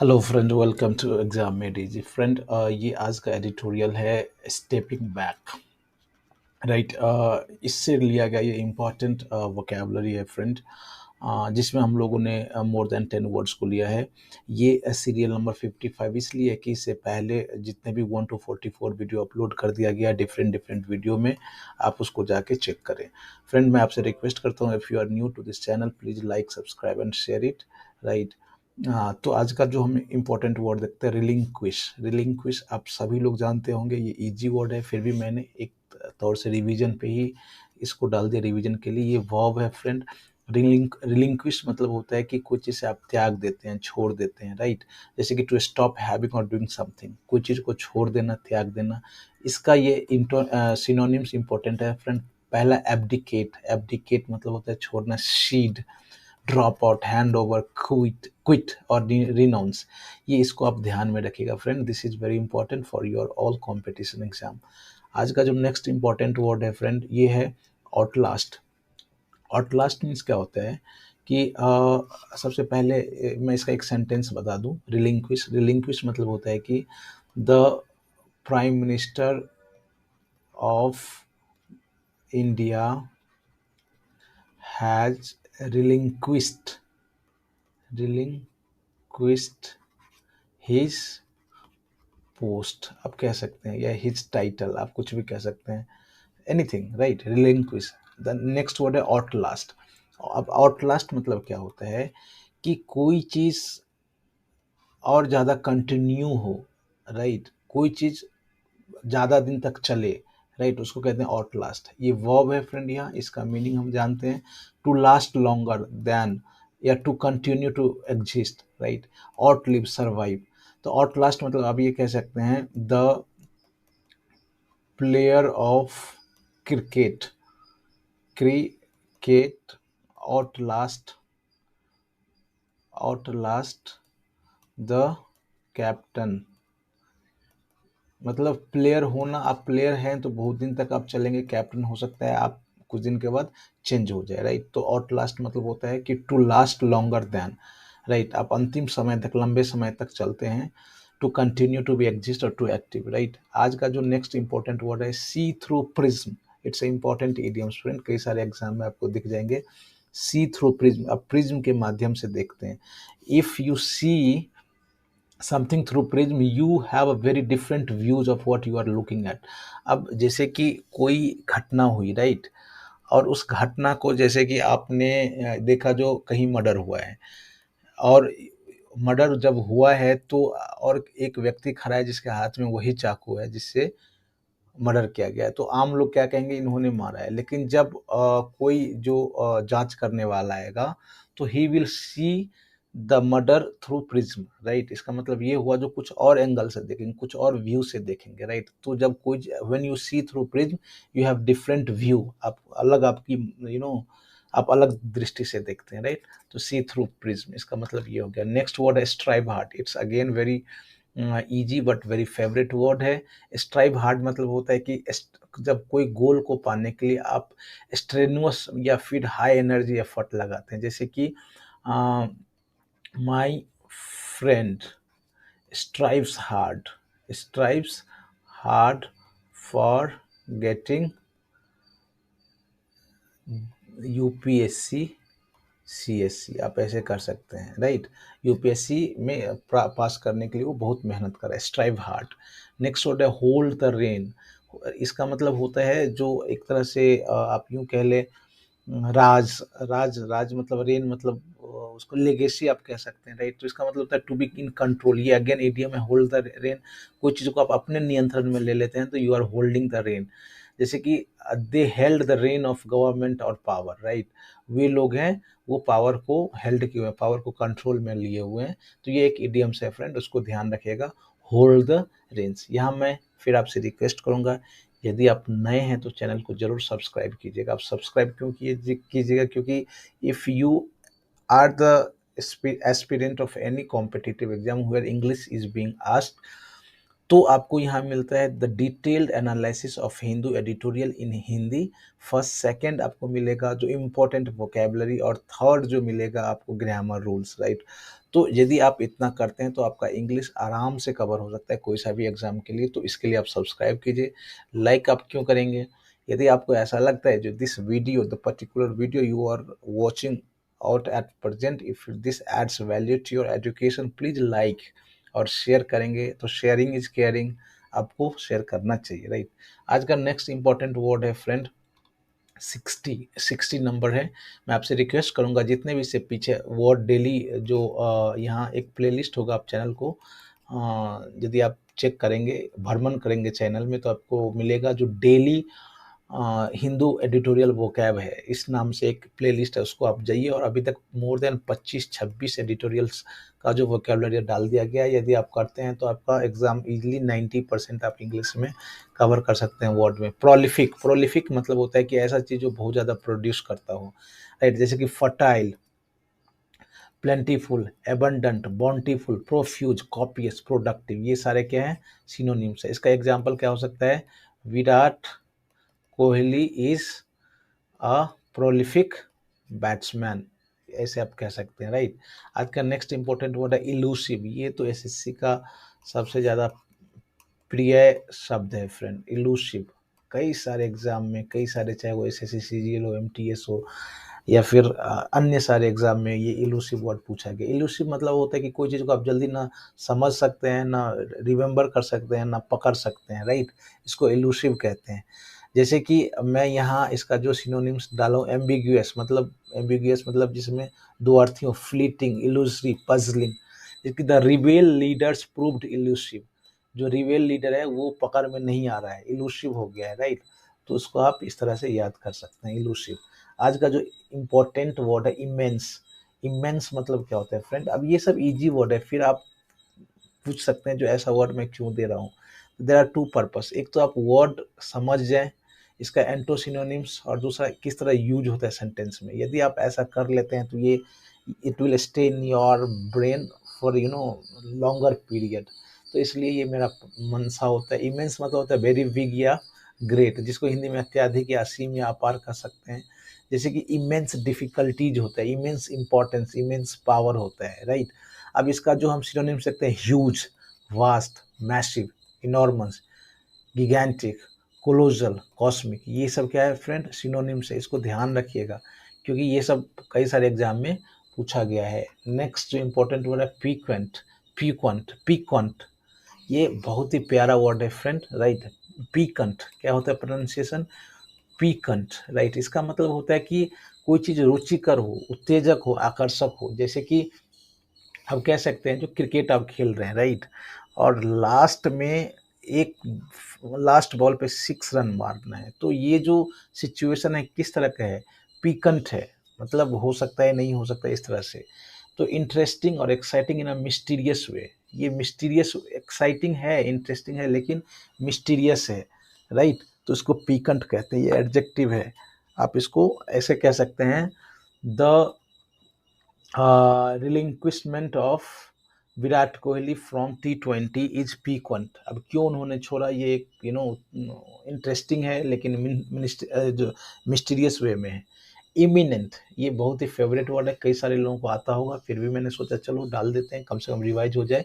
Hello friend, welcome to exam made easy friend. ये आज का एडिटोरियल है स्टेपिंग बैक। राइट। इससे लिया गया ये इम्पॉर्टेंट वोकेबलरी है फ्रेंड, जिसमें हम लोगों ने मोर देन 10 वर्ड्स को लिया है। ये सीरियल नंबर 55 इसलिए है कि इससे पहले जितने भी 1 to 44 वीडियो अपलोड कर दिया गया डिफरेंट डिफरेंट वीडियो में, आप उसको जाके चेक करें। फ्रेंड, मैं आपसे रिक्वेस्ट करता हूँ, if you are new to this channel please like subscribe and share it. Right. हाँ, तो आज का जो हम इम्पोर्टेंट वर्ड देखते हैं, रिलिंक्विश। रिलिंक्विश आप सभी लोग जानते होंगे, ये इजी वर्ड है, फिर भी मैंने एक तौर से रिवीजन पे ही इसको डाल दिया रिवीजन के लिए। ये वर्ब है फ्रेंड। रिलिंक्विश मतलब होता है कि कुछ चीज़ से आप त्याग देते हैं, छोड़ देते हैं। राइट। जैसे कि टू स्टॉप हैविंग और डूइंग समथिंग, कोई चीज़ को छोड़ देना, त्याग देना। इसका ये सिनोनिम्स इंपॉर्टेंट है फ्रेंड। पहला एब्डिकेट। एब्डिकेट मतलब होता है छोड़ना। शीड, drop out, hand over, quit quit और रिनाउंस। ये इसको आप ध्यान में रखिएगा friend, this is very important for your all competition exam. आज का जो नेक्स्ट इंपॉर्टेंट वर्ड है फ्रेंड, ये है आउटलास्ट। आउटलास्ट मीन्स क्या होता है कि सबसे पहले मैं इसका एक सेंटेंस बता दूं। रिलिंक्विश, रिलिंक्विश मतलब होता है कि the prime minister of India has relinquished relinquished his post, आप कह सकते हैं, या हिज टाइटल, आप कुछ भी कह सकते हैं, anything. Right. Relinquish. The next word है आउटलास्ट। अब आउटलास्ट मतलब क्या होता है कि कोई चीज़ और ज़्यादा कंटिन्यू हो। राइट। कोई चीज़ ज़्यादा दिन तक चले। राइट, उसको कहते हैं आउटलास्ट। ये वर्ब है फ्रेंड, यहाँ इसका मीनिंग हम जानते हैं, टू लास्ट लॉन्गर देन, या to continue to exist. Right. Out live, survive. तो आउटलास्ट मतलब आप ये कह सकते हैं, the player of cricket cricket outlast the captain. मतलब प्लेयर होना, आप प्लेयर हैं तो बहुत दिन तक आप चलेंगे, कैप्टन हो सकता है आप कुछ दिन के बाद चेंज हो जाए। राइट। तो आउट लास्ट मतलब होता है कि to last longer than. Right, आप अंतिम समय तक, लंबे समय तक चलते हैं। To continue to be exist और टू एक्टिव। राइट। आज का जो नेक्स्ट इंपॉर्टेंट वर्ड है, see through prism. It's a important idioms friend, कई सारे एग्जाम में आपको दिख जाएंगे। सी थ्रू प्रिज्म, आप प्रिज्म के माध्यम से देखते हैं। If you see something through prism you have a very different views of what you are looking at. अब जैसे कि कोई घटना हुई, राइट, और उस घटना को जैसे कि आपने देखा जो कहीं मर्डर हुआ है, और मर्डर जब हुआ है तो और एक व्यक्ति खड़ा है जिसके हाथ में वही चाकू है जिससे मर्डर किया गया है, तो आम लोग क्या कहेंगे, इन्होंने मारा है। लेकिन जब कोई जो जांच करने वाला आएगा तो he will see the murder through prism. Right. इसका मतलब ये हुआ जो कुछ और एंगल से देखेंगे, कुछ और व्यू से देखेंगे। राइट। तो जब कोई, when you see through prism you have different view, आप अलग, आपकी आप अलग दृष्टि से देखते हैं। राइट। तो सी थ्रू प्रिज्म, इसका मतलब ये हो गया। नेक्स्ट वर्ड है strive hard. It's again very easy but very favourite word है। स्ट्राइव हार्ड मतलब होता है कि जब कोई गोल को पाने के लिए आप स्ट्रेनुअस या फिर हाई एनर्जी एफर्ट लगाते हैं। जैसे कि my friend strives hard, strives hard for getting UPSC CSC, आप ऐसे कर सकते हैं। राइट। यूपीएससी में पास करने के लिए वो बहुत मेहनत कर रहा है, स्ट्राइव हार्ड। नेक्स्ट वर्ड है होल्ड द रेन। इसका मतलब होता है जो एक तरह से आप यूं कह ले, राज राज राज मतलब रेन मतलब उसको लेगेसी आप कह सकते हैं। राइट। तो इसका मतलब होता है टू बी इन कंट्रोल। ये अगेन एडियम है, होल्ड द रेन। कोई चीज़ को आप अपने नियंत्रण में ले लेते हैं तो you are holding the rein. जैसे कि they held the rein of government और पावर। राइट। वे लोग हैं, वो पावर को हेल्ड किए हुए हैं, पावर को कंट्रोल में लिए हुए हैं। तो ये एक इडियम्स है फ्रेंड, उसको ध्यान रखिएगा, होल्ड द रेन्स। यहाँ मैं फिर आपसे रिक्वेस्ट करूंगा, यदि आप नए हैं तो चैनल को जरूर सब्सक्राइब कीजिएगा। आप सब्सक्राइब क्यों कीजिएगा, क्योंकि if you are the aspirant of any competitive exam where English is being asked, तो आपको यहाँ मिलता है the detailed analysis of Hindu editorial in Hindi. First second आपको मिलेगा जो इम्पोर्टेंट वोकेबलरी, और थर्ड जो मिलेगा आपको ग्रामर रूल्स, राइट। तो यदि आप इतना करते हैं तो आपका इंग्लिश आराम से कवर हो सकता है कोई सा भी एग्जाम के लिए। तो इसके लिए आप सब्सक्राइब कीजिए। लाइक आप क्यों करेंगे? यदि आपको ऐसा लगता है जो this video, the particular video you are watching out at present, if this adds value to your education, please like और शेयर करेंगे। तो शेयरिंग इज केयरिंग, आपको शेयर करना चाहिए, राइट। आज का नेक्स्ट इंपॉर्टेंट वर्ड है फ्रेंड 60 नंबर है। मैं आपसे रिक्वेस्ट करूंगा जितने भी इससे पीछे वर्ड डेली जो यहाँ एक प्लेलिस्ट होगा, आप चैनल को यदि आप चेक करेंगे, भ्रमण करेंगे चैनल में, तो आपको मिलेगा जो डेली हिंदू एडिटोरियल वोकैब है, इस नाम से एक प्लेलिस्ट है, उसको आप जाइए। और अभी तक मोर देन 25-26 एडिटोरियल्स का जो वोकेबलरी डाल दिया गया है। यदि आप करते हैं तो आपका एग्जाम इजीली 90% आप इंग्लिश में कवर कर सकते हैं वर्ड में। प्रोलिफिक, प्रोलिफिक मतलब होता है कि ऐसा चीज़ जो बहुत ज़्यादा प्रोड्यूस करता हो, राइट। जैसे कि fertile, plentiful, abundant, bountiful, profuse, copious, productive, ये सारे क्या हैं? सिनोनिम्स है। इसका एग्जाम्पल क्या हो सकता है? Virat Kohli is a prolific batsman, ऐसे आप कह सकते हैं, राइट। आज का नेक्स्ट इंपॉर्टेंट वर्ड है इलूसिव। ये तो एसएससी का सबसे ज़्यादा प्रिय शब्द है फ्रेंड, इलूसिव। कई सारे एग्जाम में, कई सारे, चाहे वो एसएससी सीजीएल हो, एमटीएस हो, या फिर अन्य सारे एग्जाम में ये इलूसिव वर्ड पूछा गया। इलूसिव मतलब होता है कि कोई चीज़ को आप जल्दी ना समझ सकते हैं, ना रिमेम्बर कर सकते हैं, ना पकड़ सकते हैं, राइट। इसको इलूसिव कहते हैं। जैसे कि मैं यहाँ इसका जो सिनोनिम्स डाला हूँ, एम्बिग्यूअस मतलब, एम्बिग्यूअस मतलब जिसमें दो अर्थ हो, फ्लीटिंग, इलूसिव, पजलिंग। जबकि the rebel leaders proved elusive, जो रिबेल लीडर है वो पकड़ में नहीं आ रहा है, इलूसिव हो गया है, राइट। तो उसको आप इस तरह से याद कर सकते हैं, इलूसिव। आज का जो इम्पोर्टेंट वर्ड है इमेंस। इमेंस मतलब क्या होता है फ्रेंड? अब ये सब इजी वर्ड है, फिर आप पूछ सकते हैं जो ऐसा वर्ड मैं क्यों दे रहा हूँ। देयर आर टू पर्पस, एक तो आप वर्ड समझ जाएं, इसका एंटोसिनोनिम्स, और दूसरा किस तरह यूज होता है सेंटेंस में। यदि आप ऐसा कर लेते हैं तो ये it will stay in your brain for longer period. तो इसलिए ये मेरा मनसा होता है। इमेंस मतलब होता है वेरी बिग या ग्रेट, जिसको हिंदी में अत्यधिक या असीम या अपार कर सकते हैं। जैसे कि इमेंस डिफिकल्टीज होता है, इमेंस इंपॉर्टेंस, इमेंस पावर होता है, राइट। अब इसका जो हम सिनोनिम सकते हैं, huge, vast, massive, enormous, gigantic, colossal, cosmic, ये सब क्या है फ्रेंड? सिनोनिम्स है। इसको ध्यान रखिएगा क्योंकि ये सब कई सारे एग्जाम में पूछा गया है। नेक्स्ट जो इंपॉर्टेंट वर्ड है पीक्वेंट, पीक्वेंट, पीक्वेंट, ये बहुत ही प्यारा वर्ड है फ्रेंड, राइट। पीकंट क्या होता है प्रोनाउंसिएशन? पीकंट, राइट। इसका मतलब होता है कि कोई चीज़ रुचिकर हो, उत्तेजक हो, आकर्षक हो। जैसे कि हम कह सकते हैं जो क्रिकेट आप खेल रहे हैं, राइट, और लास्ट में एक लास्ट बॉल पे 6 रन मारना है, तो ये जो सिचुएशन है किस तरह का है? पीकंट है, मतलब हो सकता है, नहीं हो सकता है, इस तरह से। तो इंटरेस्टिंग और एक्साइटिंग इन अ मिस्टीरियस वे, ये मिस्टीरियस, एक्साइटिंग है, इंटरेस्टिंग है, लेकिन मिस्टीरियस है, राइट। तो इसको पीकंट कहते हैं, ये एडजेक्टिव है। आप इसको ऐसे कह सकते हैं, the relinquishment of Virat Kohli from T20 is piquant. अब क्यों उन्होंने छोड़ा, ये एक इंटरेस्टिंग है, लेकिन जो मिस्टीरियस वे में है। इमिनेंट, ये बहुत ही फेवरेट वर्ड है, कई सारे लोगों को आता होगा, फिर भी मैंने सोचा चलो डाल देते हैं, कम से कम रिवाइज हो जाए।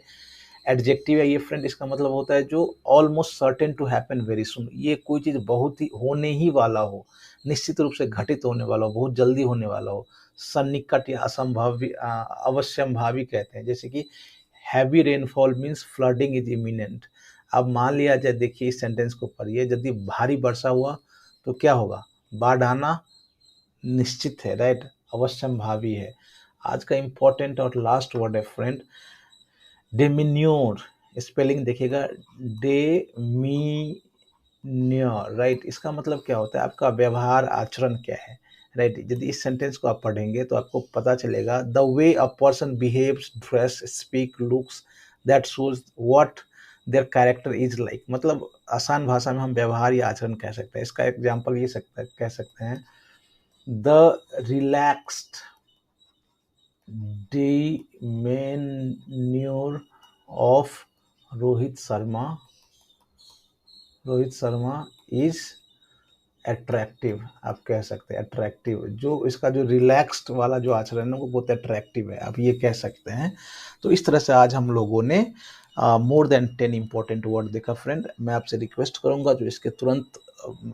एडजेक्टिव है ये फ्रेंड, इसका मतलब होता है जो almost certain to happen very soon, ये कोई चीज़ बहुत ही होने ही वाला हो, निश्चित रूप से घटित होने वाला हो, बहुत जल्दी होने वाला हो। सन्निकट या असंभावी, अवश्यंभावी कहते हैं। जैसे कि heavy rainfall means flooding is imminent. अब मान लिया जाए, देखिए इस सेंटेंस को पढ़िए, यदि भारी वर्षा हुआ तो क्या होगा? बाढ़ आना निश्चित है, राइट, अवश्यंभावी है। आज का इंपॉर्टेंट और लास्ट वर्ड है फ्रेंड डेमिन्योर। स्पेलिंग देखिएगा, डेमिन्योर, राइट। इसका मतलब क्या होता है? आपका व्यवहार, आचरण क्या है, राइट। यदि इस सेंटेंस को आप पढ़ेंगे तो आपको पता चलेगा, the way a person behaves, dress, speak, looks, that shows what their character is like. मतलब आसान भाषा में हम व्यवहार या आचरण कह सकते हैं। इसका एग्जाम्पल ये कह सकते हैं, the relaxed demeanor of Rohit Sharma Rohit Sharma is attractive, आप कह सकते हैं अट्रैक्टिव, जो इसका जो रिलैक्स्ड वाला जो आचरण है वो बहुत अट्रैक्टिव है, आप ये कह सकते हैं। तो इस तरह से आज हम लोगों ने मोर देन 10 इंपॉर्टेंट वर्ड देखा फ्रेंड। मैं आपसे रिक्वेस्ट करूंगा जो इसके तुरंत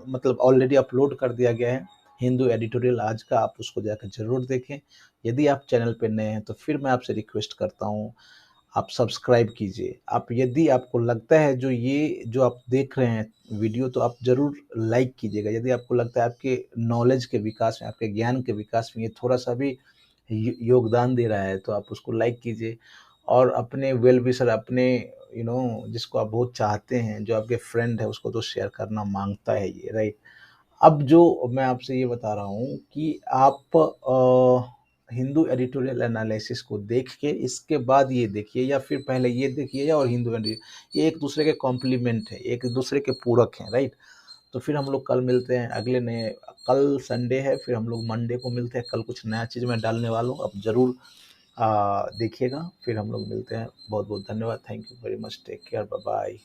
मतलब ऑलरेडी अपलोड कर दिया गया है हिंदू एडिटोरियल आज का, आप उसको जाकर जरूर देखें। यदि आप चैनल पे नए हैं तो फिर मैं आपसे रिक्वेस्ट करता हूँ आप सब्सक्राइब कीजिए। आप यदि आपको लगता है जो ये जो आप देख रहे हैं वीडियो तो आप ज़रूर लाइक कीजिएगा। यदि आपको लगता है आपके नॉलेज के विकास में, आपके ज्ञान के विकास में ये थोड़ा-सा भी योगदान दे रहा है तो आप उसको लाइक कीजिए। और अपने वेल विशर, अपने जिसको आप बहुत चाहते हैं, जो आपके फ्रेंड है उसको तो शेयर करना माँगता है ये, राइट? अब जो मैं आपसे ये बता रहा हूँ कि आप हिंदू एडिटोरियल एनालिसिस को देख के इसके बाद ये देखिए, या फिर पहले ये देखिए और हिंदू एडि ये एक दूसरे के कॉम्प्लीमेंट है, एक दूसरे के पूरक हैं, राइट? तो फिर हम लोग कल मिलते हैं अगले नए, कल संडे है, फिर हम लोग मंडे को मिलते हैं। कल कुछ नया चीज़ मैं डालने वाला हूँ, आप ज़रूर देखिएगा। फिर हम लोग मिलते हैं। बहुत बहुत धन्यवाद। Thank you very much. Take care. Bye bye.